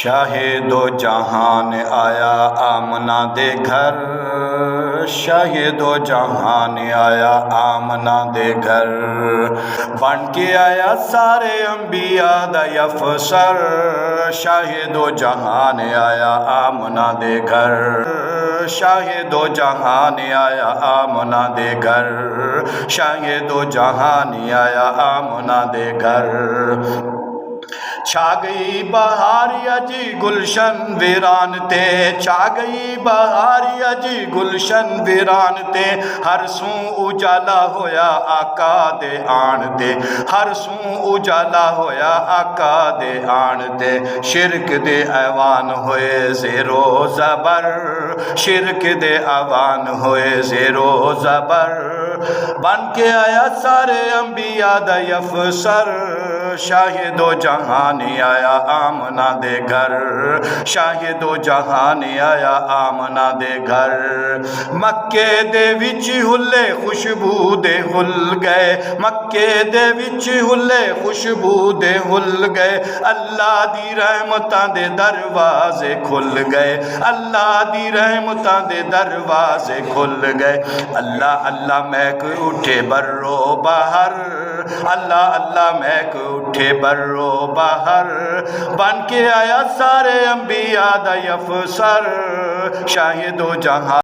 شاہ دو جہان آیا آمنہ دے گھر، شاہ دو جہان آیا آمنہ دے گھر، بن کے آیا سارے انبیاء دا افسر، شاہ دو جہان آیا آمنہ دے گھر، شاہ دو جہان آیا آمنہ دے گھر، شاہ دو جہان آیا آمنہ دے گھر۔ چھا گئی بہار اجی گلشن ویران تے، چھا گئی بہار اجی گلشن ویران تے، ہر سوں اجالا ہویا آقا دے آن تے، ہر سوں اجالا ہویا آقا دے آن تے، شرک دے ایوان ہوئے زیرو زبر، شرک دے ایوان ہوئے زیرو زبر، بن کے آیا سارے انبیاء دا افسر، شاہ دو جہان آیا آمنہ دے گھر، شاہ دو جہان آیا آمنہ دے گھر۔ مکے دے وچ ہلے خوشبو دے ہل گئے، مکے دے وچ ہلے خوشبو دے ہل گئے، اللہ دی رحمتاں دے دروازے کھل گئے، اللہ دی رحمتاں دے دروازے کھل گئے، اللہ اللہ مہک اٹھے برو بہر، اللہ اللہ مہک اٹھے برو بہر، بن کے آیا سارے انبیاء دا افسر، شاہ دو جہان